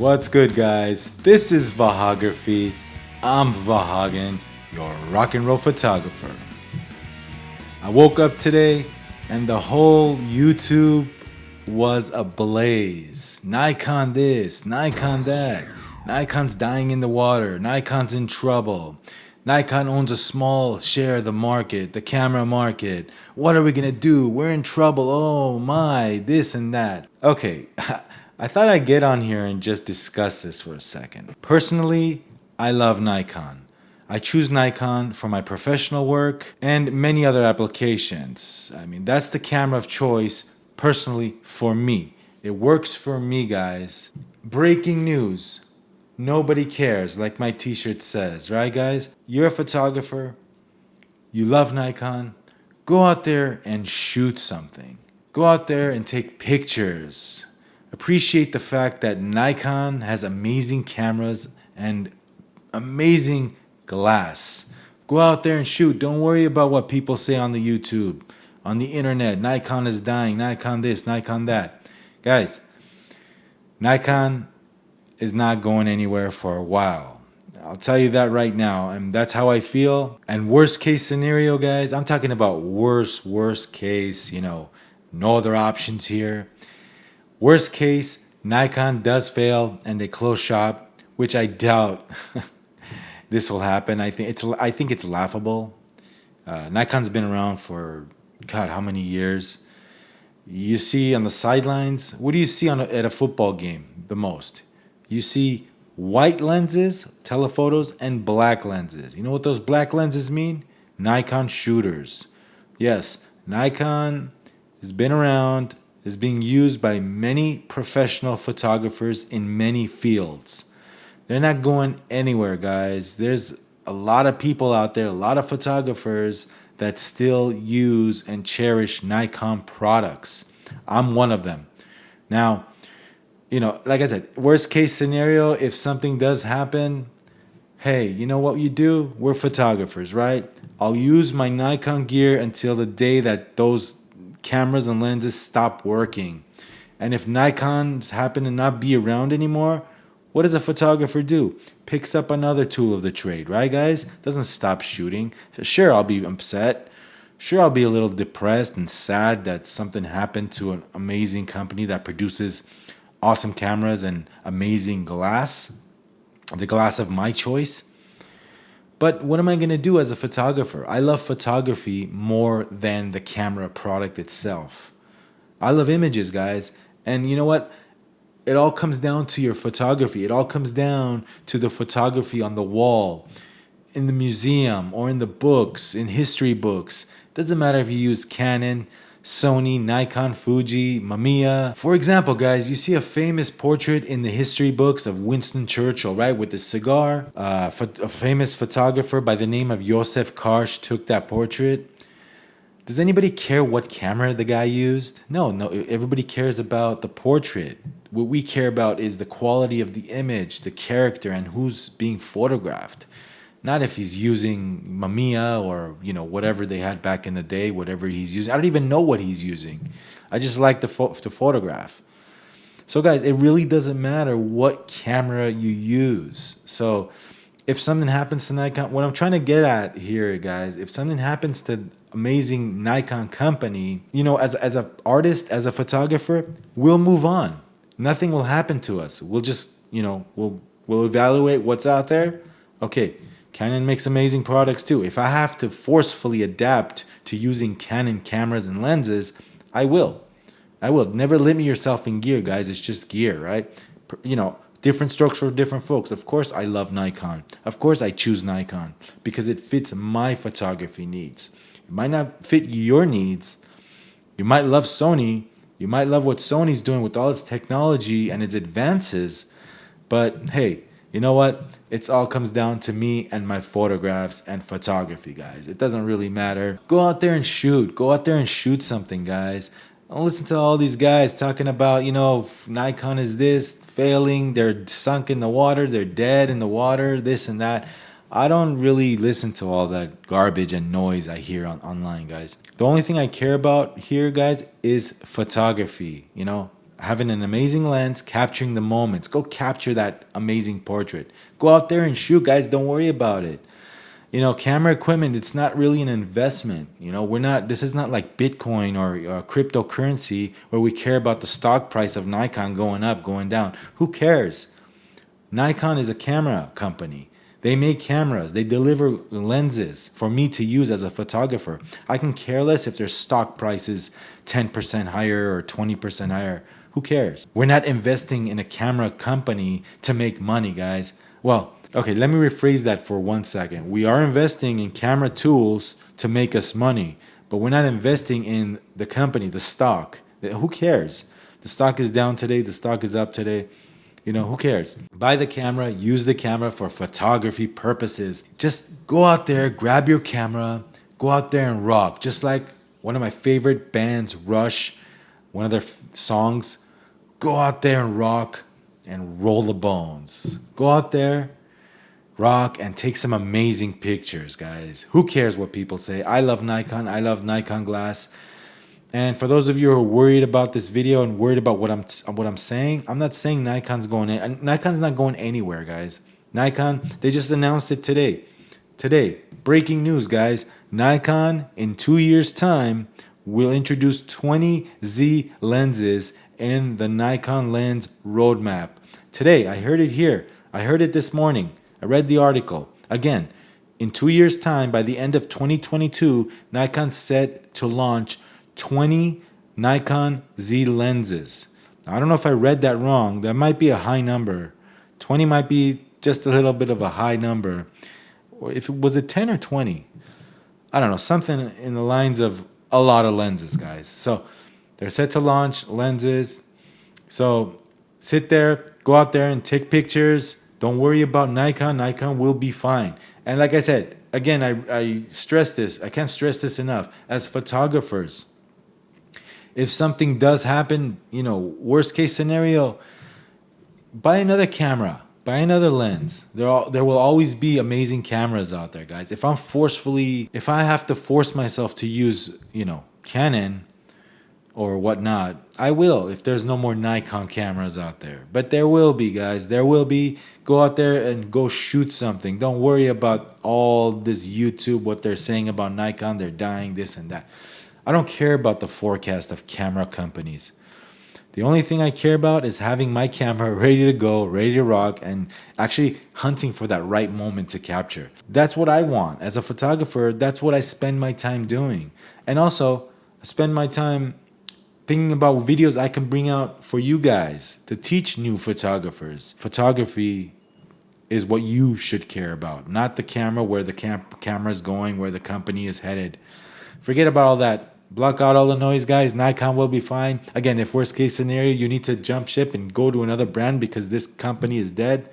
What's good, guys? This is Vahography. I'm Vahagan, your rock and roll photographer. I woke up today and the whole YouTube was ablaze. Nikon this, Nikon that. Nikon's dying in the water. Nikon's in trouble. Nikon owns a small share of the market, the camera market. What are we gonna do? We're in trouble. Oh my, this and that. Okay, I thought I'd get on here and just discuss this for a second. Personally, I love Nikon. I choose Nikon for my professional work and many other applications. I mean, that's the camera of choice personally for me. It works for me, guys. Breaking news. Nobody cares, like my t-shirt says, right, guys? You're a photographer. You love Nikon. Go out there and shoot something. Go out there and take pictures. Appreciate the fact that Nikon has amazing cameras and amazing glass. Go out there and shoot. Don't worry about what people say on the YouTube, on the internet. Nikon is dying. Nikon this, Nikon that. Guys, Nikon is not going anywhere for a while. I'll tell you that right now, and that's how I feel. And worst case scenario, guys, I'm talking about worst case, no other options here. Worst case, Nikon does fail and they close shop, which I doubt this will happen. I think it's laughable. Nikon's been around for God, how many years? You see on the sidelines, what do you see at a football game the most? You see white lenses, telephotos, and black lenses. You know what those black lenses mean? Nikon shooters. Yes, Nikon has been around, is being used by many professional photographers in many fields. They're not going anywhere, guys. There's a lot of people out there, a lot of photographers that still use and cherish Nikon products. I'm one of them. Now, like I said, worst case scenario, if something does happen, hey, you know what you do? We're photographers, right? I'll use my Nikon gear until the day that those cameras and lenses stop working. And if Nikons happen to not be around anymore, what does a photographer do? Picks up another tool of the trade, right, guys? Doesn't stop shooting. Sure, I'll be upset. Sure, I'll be a little depressed and sad that something happened to an amazing company that produces awesome cameras and amazing glass, the glass of my choice. But what am I going to do as a photographer? I love photography more than the camera product itself. I love images, guys. And you know what? It all comes down to your photography. It all comes down to the photography on the wall, in the museum, or in the books, in history books. Doesn't matter if you use Canon, Sony, Nikon, Fuji, Mamiya. For example, guys, you see a famous portrait in the history books of Winston Churchill, right, with the cigar. A famous photographer by the name of Josef Karsh took that portrait. Does anybody care what camera the guy used? No, everybody cares about the portrait. What we care about is the quality of the image, the character, and who's being photographed. Not if he's using Mamiya or, whatever they had back in the day, whatever he's using. I don't even know what he's using. I just like to photograph. So, guys, it really doesn't matter what camera you use. So, if something happens to Nikon, what I'm trying to get at here, guys, if something happens to amazing Nikon company, as an artist, as a photographer, we'll move on. Nothing will happen to us. We'll just, we'll evaluate what's out there. Okay. Canon makes amazing products too. If I have to forcefully adapt to using Canon cameras and lenses, I will. Never limit yourself in gear, guys. It's just gear, right? Different strokes for different folks. Of course, I love Nikon. Of course, I choose Nikon because it fits my photography needs. It might not fit your needs. You might love Sony. You might love what Sony's doing with all its technology and its advances. But hey, you know what? It all comes down to me and my photographs and photography, guys. It doesn't really matter. Go out there and shoot. Go out there and shoot something, guys. Don't listen to all these guys talking about, Nikon is this, failing, they're sunk in the water, they're dead in the water, this and that. I don't really listen to all that garbage and noise I hear online, guys. The only thing I care about here, guys, is photography, having an amazing lens, capturing the moments. Go capture that amazing portrait. Go out there and shoot, guys. Don't worry about it. You know, camera equipment, it's not really an investment. You know, this is not like Bitcoin or cryptocurrency where we care about the stock price of Nikon going up, going down. Who cares? Nikon is a camera company. They make cameras. They deliver lenses for me to use as a photographer. I can care less if their stock price is 10% higher or 20% higher. Who cares? We're not investing in a camera company to make money, guys. Well, okay, let me rephrase that for 1 second. We are investing in camera tools to make us money, but we're not investing in the company, the stock. Who cares? The stock is down today. The stock is up today. You know, who cares? Buy the camera, use the camera for photography purposes. Just go out there, grab your camera, go out there and rock. Just like one of my favorite bands, Rush, one of their songs, go out there and rock and roll the bones. Go out there, rock, and take some amazing pictures, guys. Who cares what people say? I love Nikon. I love Nikon glass. And for those of you who are worried about this video and worried about what I'm saying, I'm not saying Nikon's going in. Nikon's not going anywhere, guys. Nikon, they just announced it today. Today, breaking news, guys. Nikon, in 2 years' time, will introduce 20 Z lenses in the Nikon lens roadmap. Today, I heard it here. I heard it this morning. I read the article. Again, in 2 years' time, by the end of 2022, Nikon's set to launch 20 Nikon Z lenses. I don't know if I read that wrong. That might be a high number. 20 might be just a little bit of a high number. Or if it was it 10 or 20? I don't know. Something in the lines of a lot of lenses, guys. So they're set to launch lenses. So sit there, go out there and take pictures. Don't worry about Nikon. Nikon will be fine. And like I said, again, I stress this. I can't stress this enough. As photographers, if something does happen, you know, worst case scenario, buy another camera, buy another lens. There will always be amazing cameras out there, guys. If I have to force myself to use, you know, Canon or whatnot, I will if there's no more Nikon cameras out there. But there will be, guys. There will be. Go out there and go shoot something. Don't worry about all this YouTube, what they're saying about Nikon. They're dying, this and that. I don't care about the forecast of camera companies. The only thing I care about is having my camera ready to go, ready to rock, and actually hunting for that right moment to capture. That's what I want. As a photographer, that's what I spend my time doing. And also, I spend my time thinking about videos I can bring out for you guys to teach new photographers. Photography is what you should care about, not the camera, where the camera is going, where the company is headed. Forget about all that. Block out all the noise, guys. Nikon will be fine. Again, if worst case scenario, you need to jump ship and go to another brand because this company is dead,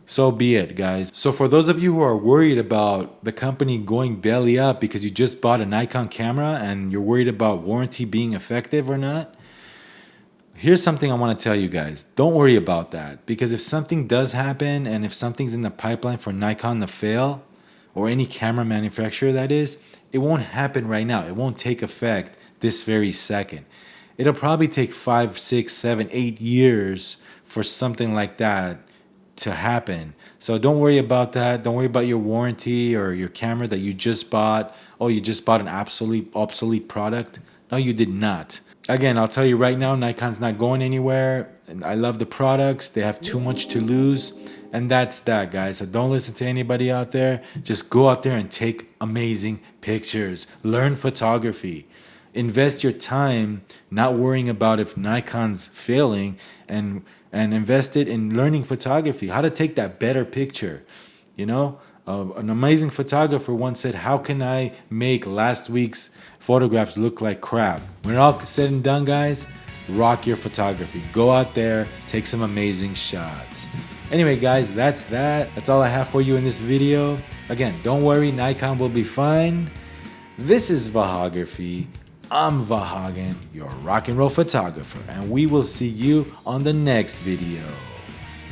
so be it, guys. So for those of you who are worried about the company going belly up because you just bought a Nikon camera and you're worried about warranty being effective or not, here's something I want to tell you guys. Don't worry about that, because if something does happen and if something's in the pipeline for Nikon to fail, or any camera manufacturer that is, it won't happen right now. It won't take effect this very second. It'll probably take 5, 6, 7, 8 years for something like that to happen. So don't worry about that. Don't worry about your warranty or your camera that you just bought. Oh, you just bought an obsolete product. No, you did not. Again, I'll tell you right now, Nikon's not going anywhere. And I love the products. They have too much to lose. And that's that, guys. So don't listen to anybody out there. Just go out there and take amazing pictures. Learn photography. Invest your time not worrying about if Nikon's failing, and invest it in learning photography, how to take that better picture. You know, an amazing photographer once said, how can I make last week's photographs look like crap? When it all said and done, guys, rock your photography. Go out there, take some amazing shots. Anyway, guys, that's that. That's all I have for you in this video. Again, don't worry, Nikon will be fine. This is Vahography. I'm Vahagan, your rock and roll photographer, and we will see you on the next video.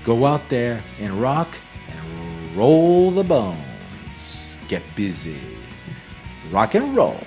Go out there and rock and roll the bones. Get busy. Rock and roll.